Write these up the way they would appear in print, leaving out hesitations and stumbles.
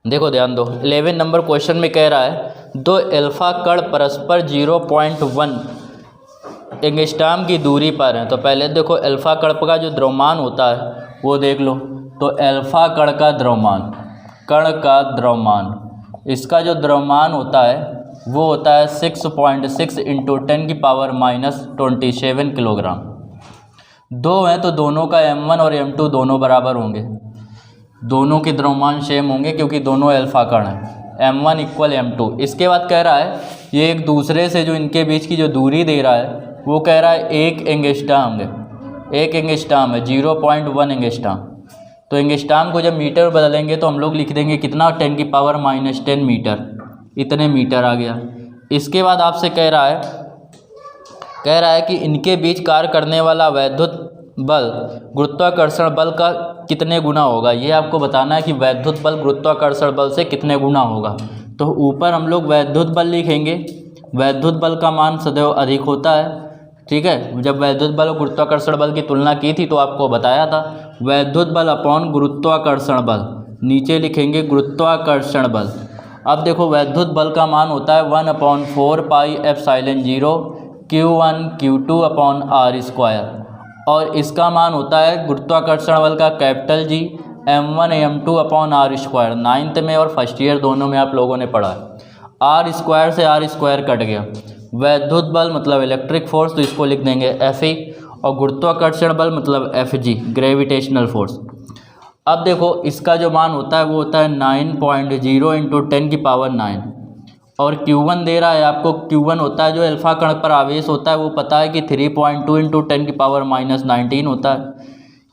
देखो ध्यान दो, 11 नंबर क्वेश्चन में कह रहा है दो अल्फा कण परस्पर 0.1 एंगस्ट्रॉम की दूरी पर हैं। तो पहले देखो अल्फा कण का जो द्रव्यमान होता है वो देख लो। तो अल्फा कण का द्रव्यमान इसका जो द्रव्यमान होता है वो होता है 6.6 इंटू 10⁻27 किलोग्राम। दो हैं तो दोनों का m1 और m2 दोनों बराबर होंगे, दोनों के द्रव्यमान सेम होंगे क्योंकि दोनों अल्फा कण हैं। m1 equal m2। इसके बाद कह रहा है ये एक दूसरे से जो इनके बीच की जो दूरी दे रहा है वो कह रहा है 1 एंगस्ट्रॉम है, 0.1 एंगस्ट्रॉम। तो एंगस्ट्रॉम को जब मीटर बदलेंगे तो हम लोग लिख देंगे कितना, 10⁻⁻10 मीटर, इतने मीटर आ गया। इसके बाद आपसे कह रहा है कि इनके बीच कार्य करने वाला वैद्युत बल गुरुत्वाकर्षण बल का कितने गुना होगा। ये आपको बताना है कि वैद्युत बल गुरुत्वाकर्षण बल से कितने गुना होगा। तो ऊपर हम लोग वैद्युत बल लिखेंगे, वैद्युत बल का मान सदैव अधिक होता है, ठीक है। जब वैद्युत बल और गुरुत्वाकर्षण बल की तुलना की थी तो आपको बताया था वैद्युत बल अपॉन गुरुत्वाकर्षण बल, नीचे लिखेंगे गुरुत्वाकर्षण बल। अब देखो वैद्युत बल का मान होता है 1/4πε0 Q1 Q2 अपॉन r², और इसका मान होता है गुरुत्वाकर्षण बल का capital G m1 m2 upon r²। 9th में और फर्स्ट ईयर दोनों में आप लोगों ने पढ़ा है। r² से r² कट गया। वैद्युत बल मतलब इलेक्ट्रिक फोर्स, तो इसको लिख देंगे Fe, और गुरुत्वाकर्षण बल मतलब Fg, ग्रेविटेशनल फोर्स। अब देखो इसका जो मान होता है वो होता है 9.0 इंटू 10⁹, और Q1 दे रहा है आपको। Q1 होता है जो अल्फा कण पर आवेश होता है, वो पता है कि 3.2 इंटू 10⁻⁻19 होता है।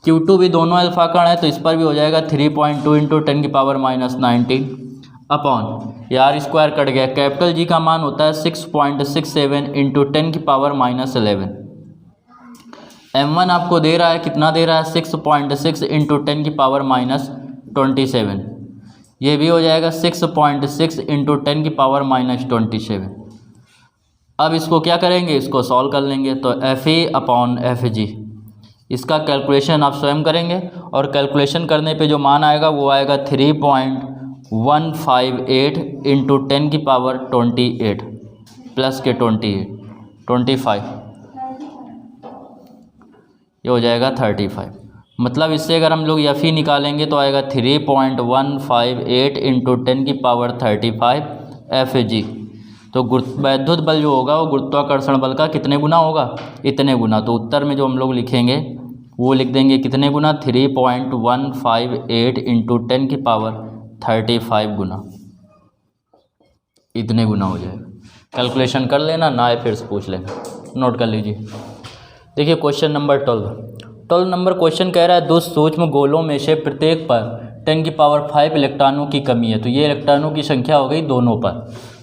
Q2 भी दोनों अल्फा कण है तो इस पर भी हो जाएगा 3.2 इंटू 10⁻⁻19 अपॉन, r² कट गया। कैपिटल G का मान होता है 6.67 इंटू 10⁻11। m1 आपको दे रहा है, कितना दे रहा है, 6.6 इंटू 10⁻27। ये भी हो जाएगा 6.6 इंटू 10⁻27। अब इसको क्या करेंगे, इसको सॉल्व कर लेंगे। तो Fe अपॉन Fg, इसका कैलकुलेशन आप स्वयं करेंगे, और कैलकुलेशन करने पे जो मान आएगा वो आएगा 3.158 इंटू 10⁻28 प्लस के 25, ये हो जाएगा 35। मतलब इससे अगर हम लोग Fe निकालेंगे तो आएगा 3.158 इंटू 10⁻35 Fg। तो वैद्युत बल जो होगा वो गुरुत्वाकर्षण बल का कितने गुना होगा, इतने गुना। तो उत्तर में जो हम लोग लिखेंगे वो लिख देंगे कितने गुना, 3.158 इंटू 10⁻35 गुना, इतने गुना हो जाएगा। कैलकुलेशन कर लेना, ना है फिर से पूछ लेना, नोट कर लीजिए। देखिए क्वेश्चन नंबर 12 नंबर क्वेश्चन कह रहा है दो सूक्ष्म गोलों में से प्रत्येक पर 10⁵ इलेक्ट्रॉनों की कमी है। तो ये इलेक्ट्रॉनों की संख्या हो गई दोनों पर।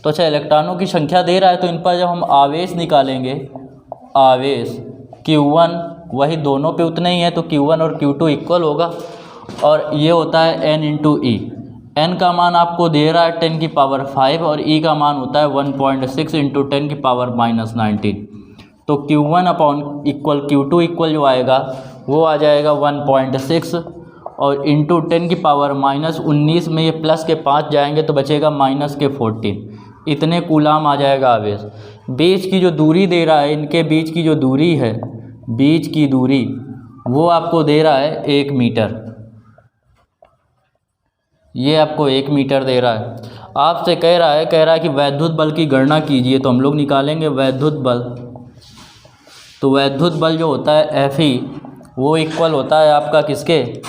तो अच्छा इलेक्ट्रॉनों की संख्या दे रहा है तो इन पर जब हम आवेश निकालेंगे, आवेश Q1 वही दोनों पे उतने ही है, तो Q1 और Q2 इक्वल होगा, और ये होता है N इंटू E। N का मान आपको दे रहा है 10⁵, और E का मान होता है 1.6 इंटू 10⁻19। तो Q1 upon equal Q2 equal जो आएगा वो आ जाएगा 1.6, और इंटू 10⁻19 में ये प्लस के 5 जाएंगे तो बचेगा माइनस के 14, इतने कूलाम आ जाएगा आवेश। बीच की जो दूरी दे रहा है, इनके बीच की जो दूरी है, बीच की दूरी वो आपको दे रहा है 1 मीटर, ये आपको 1 मीटर दे रहा है। आपसे कह रहा है कि वैद्युत बल की गणना कीजिए। तो हम लोग निकालेंगे वैद्युत बल। तो वैद्युत बल जो होता है Fe वो इक्वल होता है आपका किसके,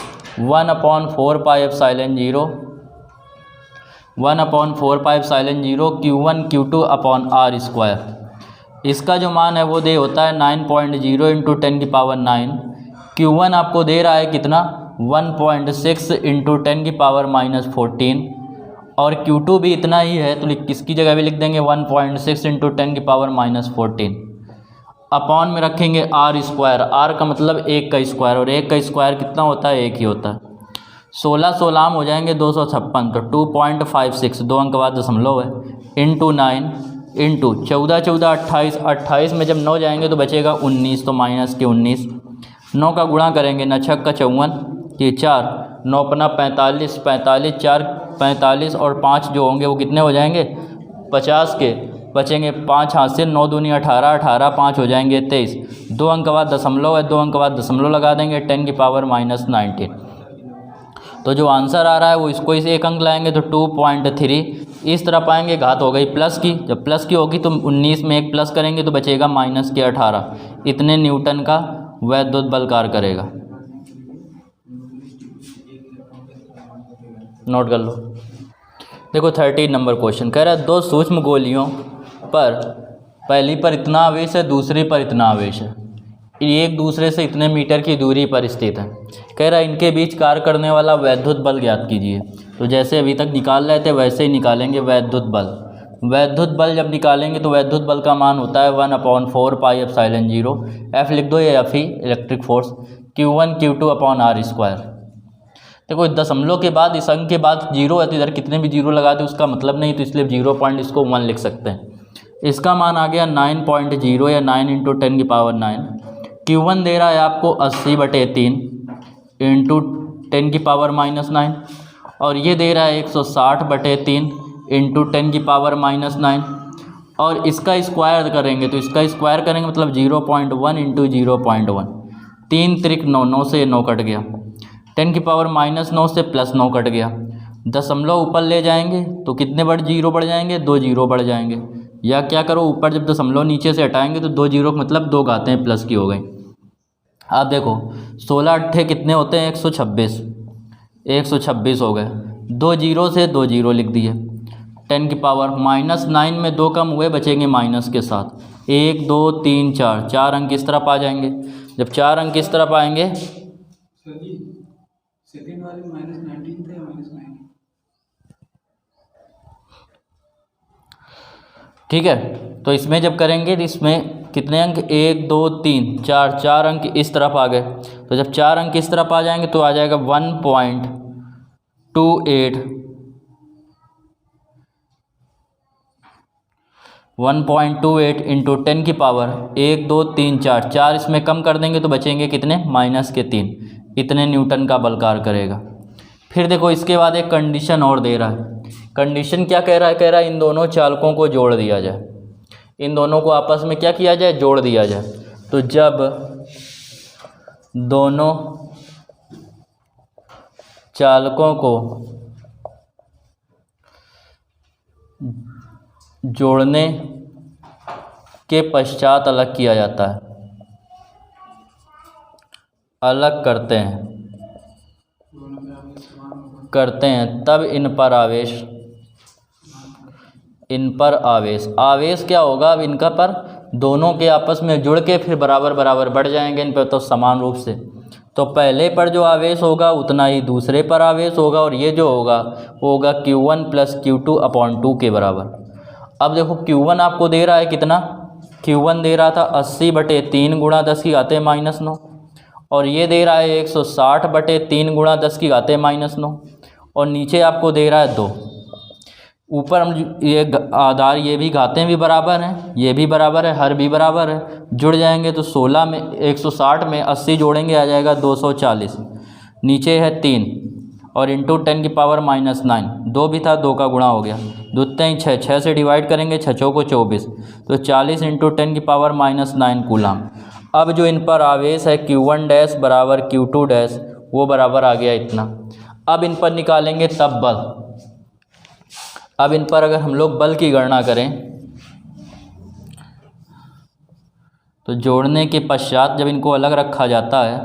1/4πε0 Q1 Q2 अपॉन r²। इसका जो मान है वो दे होता है 9.0 इंटू 10⁹। Q1 आपको दे रहा है कितना, 1.6 इंटू 10⁻14, और Q2 भी इतना ही है, तो किसकी जगह भी लिख देंगे 1.6 इंटू 10⁻14। अपॉन में रखेंगे r², r का मतलब 1 का स्क्वायर, और 1 का स्क्वायर कितना होता है, 1 ही होता है। 16 हो जाएंगे 256, तो 2.56, 2 अंक बाद दशमलव है, इंटू 9 इंटू 14 28, 28 में जब 9 जाएंगे तो बचेगा 19, तो माइनस के 19। 9 का गुणा करेंगे, 9 छक्का 54, ये 4, 9 पना 45, 45 4 45 और 5 जो होंगे वो कितने हो जाएंगे 50 के, बचेंगे 5 हाथ से, 9 दूनी 18, 18 5 हो जाएंगे 23, 2 अंक बाद दशमलव है, 2 अंक बाद दशमलव लगा देंगे, 10⁻⁻⁹। तो जो आंसर आ रहा है वो इसको इसे एक अंक लाएंगे तो 2.3 इस तरह पाएंगे। घात हो गई प्लस की, जब प्लस की होगी तो 19 में एक प्लस करेंगे तो बचेगा -18। इतने न्यूटन का वैद्युत बल कार्य करेगा। नोट कर लो। देखो 13 नंबर क्वेश्चन कह रहा है दो सूक्ष्म गोलियों पर पहली पर इतना आवेश है, दूसरी पर इतना आवेश है, ये एक दूसरे से इतने मीटर की दूरी पर स्थित है। कह रहा है इनके बीच कार्य करने वाला वैद्युत बल ज्ञात कीजिए। तो जैसे अभी तक निकाल रहे थे वैसे ही निकालेंगे वैद्युत बल। वैद्युत बल जब निकालेंगे तो वैद्युत बल का मान होता है 1/4πε0। F लिख दो, ये F ही इलेक्ट्रिक फोर्स, Q1 Q2/r²। देखो इस दशमलव के बाद, इस अंक के बाद जीरो है तो इधर कितने भी जीरो लगा दे उसका मतलब नहीं, तो इसलिए 0 इसको 1 लिख सकते हैं। इसका मान आ गया 9.0 या 9 × 10⁹। Q1 दे रहा है आपको 80/3 × 10⁻⁹, और ये दे रहा है 160/3 × 10⁻⁹। और इसका स्क्वायर करेंगे तो इसका स्क्वायर करेंगे मतलब 0.1 × 0.1, 3 त्रिक 9, 9 से 9 कट गया, 10⁻⁹ से +9 कट गया। दशमलव ऊपर ले जाएंगे तो कितने जीरो बढ़ जाएंगे, 2 जीरो बढ़ जाएंगे। या क्या करो, ऊपर जब दशमलव नीचे से हटाएंगे तो 2 जीरो मतलब 2 घातें प्लस की हो गई। आप देखो 16 अट्ठे कितने होते हैं 126, 126 हो गए। 2 जीरो से 2 जीरो लिख दिए। 10⁻⁻9 में 2 कम हुए, बचेंगे माइनस के साथ। 1 2 3 4, 4 अंक इस तरफ आ जाएंगे। जब 4 अंक इस तरफ आएंगे, सेकंड वाले -19 थे, -9। ठीक है, तो इसमें जब करेंगे तो इसमें कितने अंक 1 2 3 4, 4 अंक इस तरफ आ गए। तो जब 4 अंक इस तरफ आ जाएंगे तो आ जाएगा 1.28 × 10⁻1 2 3 4, 4 इसमें कम कर देंगे तो बचेंगे कितने -3। इतने न्यूटन का बल कार्य करेगा। फिर देखो इसके बाद एक कंडीशन और दे रहा है। कंडीशन क्या कह रहा है, कह रहा है इन दोनों चालकों को जोड़ दिया जाए। इन दोनों को आपस में क्या किया जाए, जोड़ दिया जाए। तो जब दोनों चालकों को जोड़ने के पश्चात अलग किया जाता है, अलग करते हैं, तब इन पर आवेश क्या होगा, अब इनका पर दोनों के आपस में जुड़ के फिर बराबर बराबर बढ़ जाएंगे इन पर तो समान रूप से। तो पहले पर जो आवेश होगा उतना ही दूसरे पर आवेश होगा, और ये जो होगा वो होगा Q1 + Q2/2 के बराबर। अब देखो Q1 आपको दे रहा है कितना, Q1 दे रहा था 80/3 × 10⁻⁻9, और ये दे रहा है 160/3 × 10⁻⁻9, और नीचे आपको दे रहा है 2। ऊपर हम ये आधार, ये भी घातें भी बराबर हैं, ये भी बराबर है, हर भी बराबर है, जुड़ जाएंगे तो 16 में 160 में 80 जोड़ेंगे आ जाएगा 240। नीचे है 3 और × 10⁻⁹, 2 भी था, 2 का गुणा हो गया, 2 3 6, 6 से डिवाइड करेंगे 6 चौको 24, तो 40 × 10⁻⁹ कूलम। अब जो इन पर आवेश है Q1 डैश बराबर Q2 डैश, वो बराबर आ गया इतना। अब इन पर निकालेंगे तब बल। अब इन पर अगर हम लोग बल की गणना करें तो जोड़ने के पश्चात जब इनको अलग रखा जाता है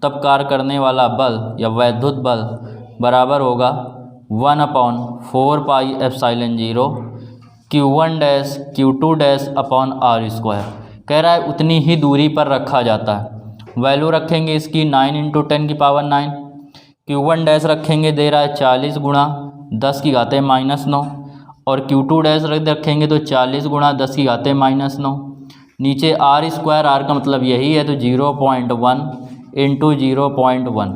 तब कार्य करने वाला बल या वैद्युत बल बराबर होगा 1/4πε0 Q1 डैश Q2 डैश/r²। कह रहा है उतनी ही दूरी पर रखा जाता है। वैल्यू रखेंगे इसकी 9 × 10⁻⁹, Q1 डैश रखेंगे दे रहा है 40 × 10⁻⁻9, और Q2 डैश रखेंगे तो 40 × 10⁻⁻9। नीचे r², r का मतलब यही है तो 0.1 × 0.1,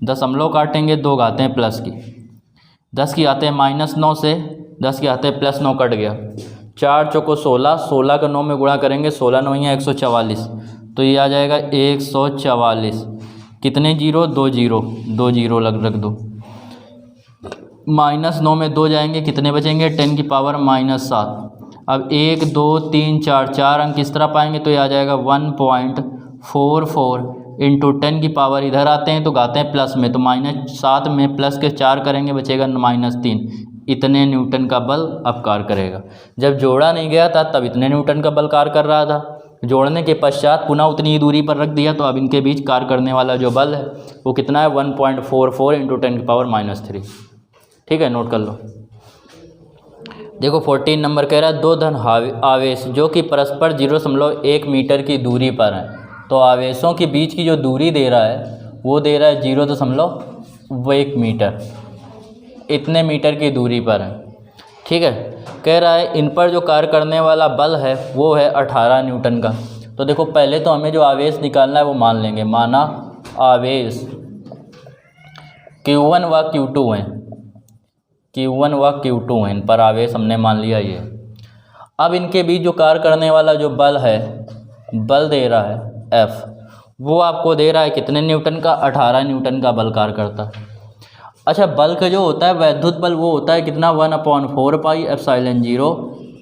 दशमलव काटेंगे 2 घातें प्लस की, 10⁻⁻9 से 10⁻+9 कट गया, 4 चौको 16, 16 का 9 में गुणा करेंगे, 16 9 है 144, तो ये आ जाएगा 144। कितने जीरो, 2 जीरो, 2 जीरो रख दो। -9 में 2 जाएंगे, कितने बचेंगे 10 की पावर -7। अब 1 2 3 4 4 अंक किस तरह पाएंगे, तो ये आ जाएगा 1.44 इंटू 10 की पावर, इधर आते हैं तो गाते हैं प्लस में, तो -7 में प्लस के 4 करेंगे बचेगा -3। इतने न्यूटन का बल अब कार्य करेगा। जब जोड़ा नहीं गया था तब इतने न्यूटन का बल कार्य कर रहा था, जोड़ने के पश्चात पुनः उतनी ही दूरी पर रख दिया, तो अब इनके बीच कार्य करने वाला जो बल है वो कितना है 1.44 इंटू 10 की पावर -3। ठीक है, नोट कर लो। देखो 14 नंबर कह रहा है 2 धन आवेश जो कि परस्पर 0.1 मीटर की दूरी पर हैं। तो आवेशों के बीच की जो दूरी दे रहा है वो दे रहा है 0.1 मीटर, इतने मीटर की दूरी पर है। ठीक है, कह रहा है इन पर जो कार्य करने वाला बल है वो है 18 न्यूटन का। तो देखो पहले तो हमें जो आवेश निकालना है वो मान लेंगे, माना आवेश Q1 व Q2 हैं, Q1 व Q2 हैं, इन पर आवेश हमने मान लिया ये। अब इनके बीच जो कार्य करने वाला जो बल है, बल दे रहा है F, वो आपको दे रहा है कितने न्यूटन का, 18 न्यूटन का बल कार्य करता है। अच्छा, बल का जो होता है वैद्युत बल वो होता है कितना 1/4 pi epsilon 0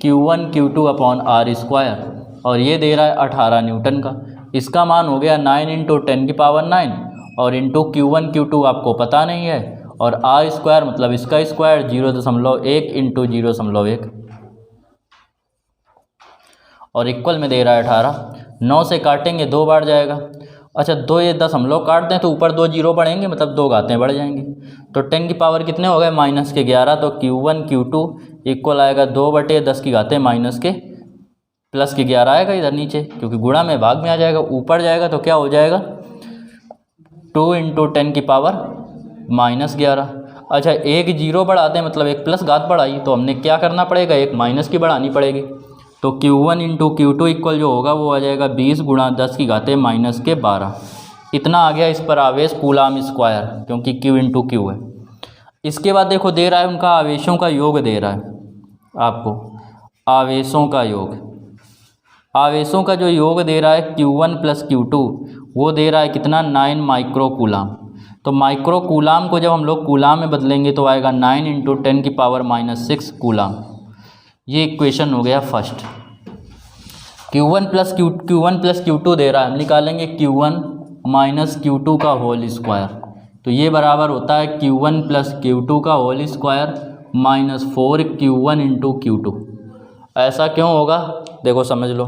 Q1 Q2 upon r², और ये दे रहा है 18 न्यूटन का। इसका मान हो गया 9 इंटू 10 की पावर 9, और इंटू Q1 Q2 आपको पता नहीं है, और r² मतलब इसका स्क्वायर 0.1 इंटू 0.1, और इक्वल में दे रहा है 18। 9 से काटेंगे 2 बार जाएगा। अच्छा, 2 ये 10 हम लोग काट दें तो ऊपर 2 जीरो बढ़ेंगे, मतलब 2 घातें बढ़ जाएंगी। तो 10 की पावर कितने हो गए -11, तो Q1 Q2 इक्वल आएगा 2/10 की घातें +11 आएगा इधर नीचे, क्योंकि गुणा में भाग में आ जाएगा, ऊपर जाएगा तो क्या हो जाएगा 2 इंटू 10 की पावर -11। अच्छा, एक जीरो बढ़ाते हैं मतलब एक प्लस घात बढ़ाई, तो हमने क्या करना पड़ेगा, एक माइनस की बढ़ानी पड़ेगी। तो Q1 इंटू Q2 इक्वल जो होगा वो आ जाएगा 20 गुणा 10 की घातें -12। इतना आ गया इस पर आवेश कूलाम स्क्वायर, क्योंकि Q इंटू Q है। इसके बाद देखो दे रहा है उनका आवेशों का योग दे रहा है आपको, आवेशों का योग, आवेशों का जो योग दे रहा है Q1 + Q2 वो दे रहा है कितना 9 माइक्रो कूलाम। तो माइक्रो कूलाम को जब हम लोग कूलाम में बदलेंगे तो आएगा 9 इंटू 10 की पावर -6 कूलाम। ये इक्वेशन हो गया फर्स्ट। Q1 + Q2 दे रहा है, हम निकालेंगे Q1 - Q2 का होल स्क्वायर। तो ये बराबर होता है Q1 + Q2 का whole square -4Q1 into Q2। ऐसा क्यों होगा, देखो समझ लो,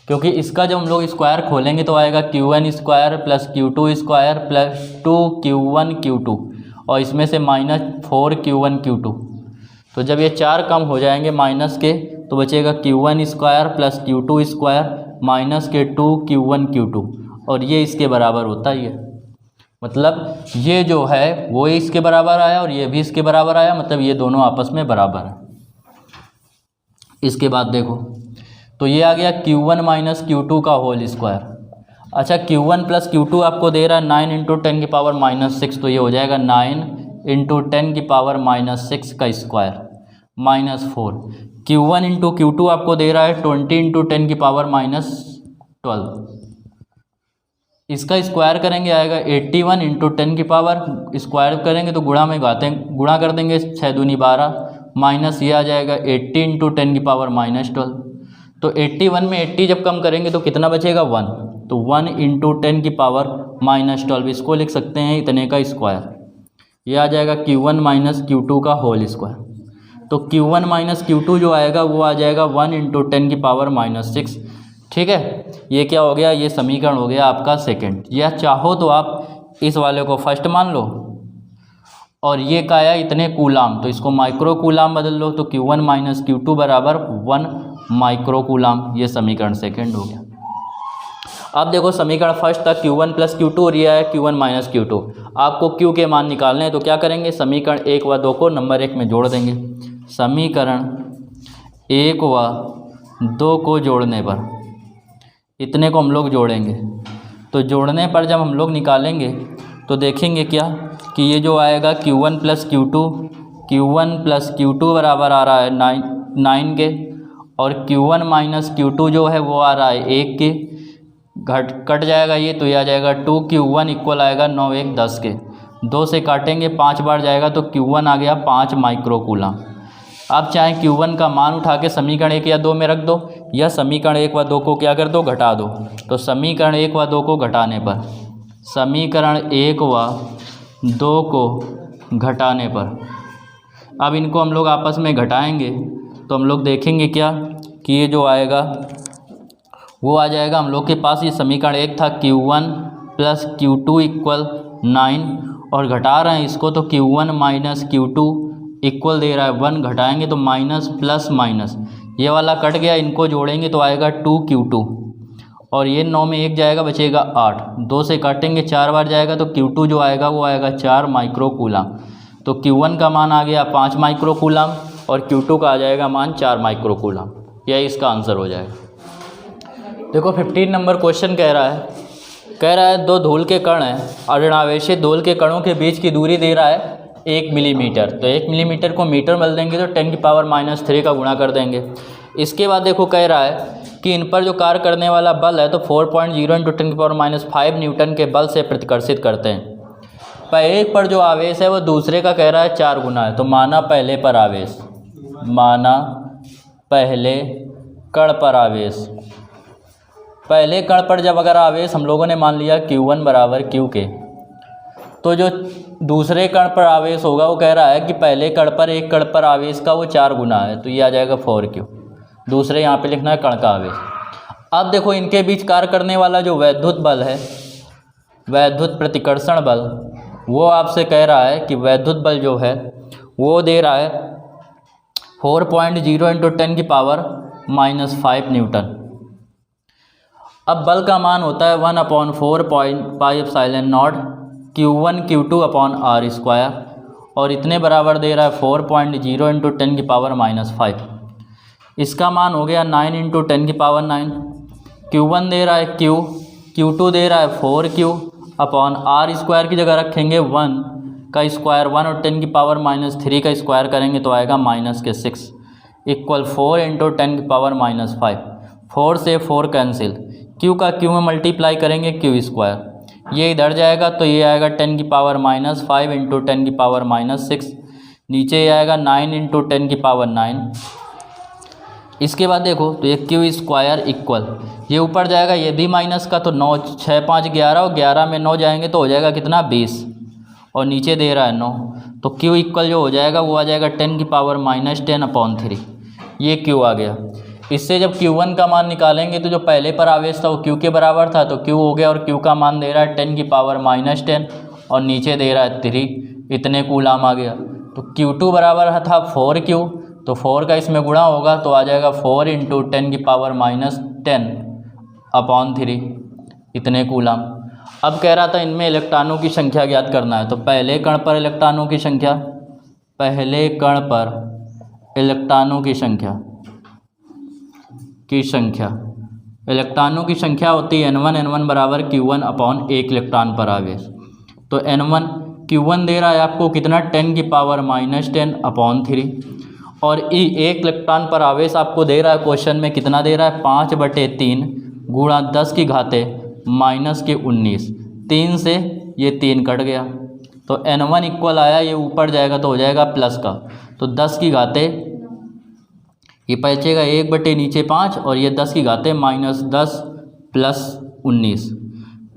क्योंकि इसका जब हम लोग स्क्वायर खोलेंगे तो आएगा Q1 square + Q2 square + 2Q1 Q2, और इसमें से -4Q1 Q2। तो जब ये 4 कम हो जाएंगे माइनस के तो बचेगा Q1 square + Q2 square - 2Q1 Q2, और ये इसके बराबर होता ही है। मतलब ये जो है वो इसके बराबर आया और ये भी इसके बराबर आया, मतलब ये दोनों आपस में बराबर है। इसके बाद देखो तो ये आ गया Q1 - Q2 का होल स्क्वायर। अच्छा, Q1 + Q2 आपको दे रहा है 9 इंटू 10 की पावर -6, तो ये हो जाएगा 9 इंटू 10 की पावर -6 का स्क्वायर -4। Q1 इंटू Q2 आपको दे रहा है 20 इंटू 10 की पावर -12, इसका स्क्वायर करेंगे आएगा 81 इंटू 10 की पावर, स्क्वायर करेंगे तो गुणा में गुणा कर देंगे 6 दूनी 12, माइनस ये आ जाएगा 80 इंटू 10 की पावर -12। तो 81 में 80 जब कम करेंगे तो कितना बचेगा 1, तो 1 इंटू 10 की पावर -12, इसको लिख सकते हैं इतने का स्क्वायर। ये आ जाएगा Q1 - Q2 का होल स्क्वायर। तो Q1 - Q2 जो आएगा वो आ जाएगा 1 इंटू 10 की पावर -6। ठीक है, ये क्या हो गया, ये समीकरण हो गया आपका सेकंड। या चाहो तो आप इस वाले को फर्स्ट मान लो, और ये का आया इतने कूलाम, तो इसको माइक्रो कूलाम बदल लो, तो Q1 - Q2 बराबर 1 माइक्रो कूलाम। ये समीकरण सेकंड हो गया। अब देखो समीकरण फर्स्ट था Q1 + Q2 और ये है Q1 - Q2। आपको Q के मान निकालने हैं तो क्या करेंगे, समीकरण 1 व 2 को नंबर 1 में जोड़ देंगे। समीकरण 1 व 2 को जोड़ने पर इतने को हम लोग जोड़ेंगे, तो जोड़ने पर जब हम लोग निकालेंगे तो देखेंगे क्या कि ये जो आएगा Q1 + Q2 बराबर आ रहा है 9 के, और Q1 - Q2 जो है वो आ रहा है 1 के, कट जाएगा ये, तो ये आ जाएगा 2Q1 इक्वल आएगा 9 1 10 के, 2 से काटेंगे 5 बार जाएगा तो Q1 आ गया 5 माइक्रो कूलम। अब चाहे Q1 का मान उठा के समीकरण 1 या 2 में रख दो, या समीकरण 1 व 2 को क्या कर दो, घटा दो। तो समीकरण 1 व 2 को घटाने पर, समीकरण 1 व 2 को घटाने पर, अब इनको हम लोग आपस में घटाएंगे तो हम लोग देखेंगे क्या कि ये जो आएगा वो आ जाएगा, हम लोग के पास ये समीकरण 1 था Q1 प्लस Q2 इक्वल 9, और घटा रहे हैं इसको तो Q1 माइनस Q2 इक्वल दे रहा है 1, घटाएंगे तो माइनस प्लस माइनस, ये वाला कट गया, इनको जोड़ेंगे तो आएगा 2Q2, और ये 9 में 1 जाएगा बचेगा 8, 2 से काटेंगे 4 बार जाएगा तो Q2 जो आएगा वो आएगा 4 माइक्रो कूलम। तो Q1 का मान आ गया 5 माइक्रो कूलम और Q2 का आ जाएगा मान 4 माइक्रो कूलम। यही इसका आंसर हो जाएगा। देखो 15 नंबर क्वेश्चन कह रहा है 2 धूल के कण हैं और ऋणावेशित धूल के कणों के बीच की दूरी दे रहा है 1 मिलीमीटर। तो 1 मिलीमीटर को मीटर बदल देंगे तो 10⁻³ का गुणा कर देंगे। इसके बाद देखो कह रहा है कि इन पर जो कार्य करने वाला बल है तो 4.0 × 10⁻5 न्यूटन के बल से प्रतिकर्षित करते हैं। एक पर जो आवेश है वो दूसरे का कह रहा है 4 गुना है। तो माना पहले पर आवेश, माना पहले कण पर आवेश, पहले कण पर जब अगर आवेश हम लोगों ने मान लिया Q1 बराबर Q के, तो जो दूसरे कण पर आवेश होगा वो कह रहा है कि पहले कण पर एक कण पर आवेश का वो 4 गुना है, तो ये आ जाएगा 4Q। दूसरे यहाँ पे लिखना है कण का आवेश। अब देखो इनके बीच कार्य करने वाला जो वैद्युत बल है, वैद्युत प्रतिकर्षण बल, वो आपसे कह रहा है कि वैद्युत बल जो है वो दे रहा है 4.0 × 10⁻⁵ न्यूटन। अब बल का मान होता है 1/4πε0 Q1 Q2/r², और इतने बराबर दे रहा है 4.0 × 10⁻⁵। इसका मान हो गया 9 × 10⁹। Q1 दे रहा है Q, Q2 दे रहा है 4Q/r² की जगह रखेंगे 1 का स्क्वायर, 1 और 10⁻³ का स्क्वायर करेंगे तो आएगा -6 इक्वल 4 × 10⁻⁵। 4 से 4 कैंसिल, Q का Q में मल्टीप्लाई करेंगे Q², ये इधर जाएगा तो ये आएगा 10⁻⁵ × 10⁻⁶, नीचे ये आएगा 9 × 10⁹। इसके बाद देखो तो ये Q² इक्वल, ये ऊपर जाएगा ये भी माइनस का, तो 9 6 5 11 और 11 में 9 जाएंगे तो हो जाएगा कितना 20, और नीचे दे रहा है 9, तो Q इक्वल जो हो जाएगा वो आ जाएगा 10⁻⁻10/3, ये Q आ गया। इससे जब Q1 का मान निकालेंगे तो जो पहले पर आवेश था वो Q के बराबर था, तो Q हो गया, और Q का मान दे रहा है 10⁻⁻10 और नीचे दे रहा है 3, इतने कूलम आ गया। तो Q2 बराबर था 4Q, तो 4 का इसमें गुणा होगा तो आ जाएगा 4 × 10⁻⁻10/3, इतने कूलम। अब कह रहा था इनमें इलेक्ट्रॉनों की संख्या ज्ञात करना है, तो पहले कण पर इलेक्ट्रॉनों की संख्या, पहले कण पर इलेक्ट्रॉनों की संख्या इलेक्ट्रॉनों की संख्या होती है N1 बराबर Q1/1 इलेक्ट्रॉन पर आवेश। तो N1 Q1 दे रहा है आपको कितना 10⁻⁻10/3, और एक इलेक्ट्रॉन पर आवेश आपको दे रहा है क्वेश्चन में कितना दे रहा है 5/3 गुणा 10⁻⁻19, 3 से ये 3 कट गया, तो N1 इक्वल आया, ये ऊपर जाएगा तो हो जाएगा प्लस का, तो 10⁻, ये बचेगा 1 नीचे 5 और ये 10⁻−10 + 19,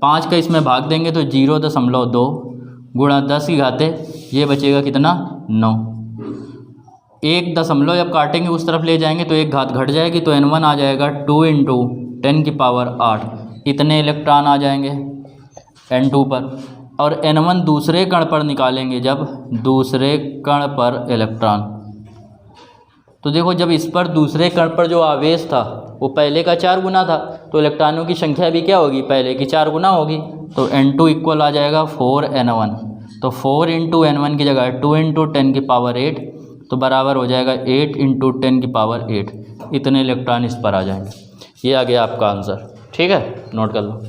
5 का इसमें भाग देंगे तो 0.2 गुणा 10⁻, ये बचेगा कितना 9। 1 दशमलव जब काटेंगे उस तरफ ले जाएंगे तो 1 घात घट जाएगी, तो N1 आ जाएगा 2 × 10⁸, इतने इलेक्ट्रॉन आ जाएंगे N2 पर। और N1 दूसरे कण पर निकालेंगे, जब दूसरे कण पर इलेक्ट्रॉन, तो देखो जब इस पर दूसरे कण पर जो आवेश था वो पहले का 4 गुना था, तो इलेक्ट्रॉनों की संख्या भी क्या होगी, पहले की 4 गुना होगी। तो N2 इक्वल आ जाएगा 4N1, तो 4 × N1 की जगह 2 × 10⁸, तो बराबर हो जाएगा 8 × 10⁸, इतने इलेक्ट्रॉन इस पर आ जाएंगे। ये आ गया आपका आंसर, ठीक है, नोट कर लो।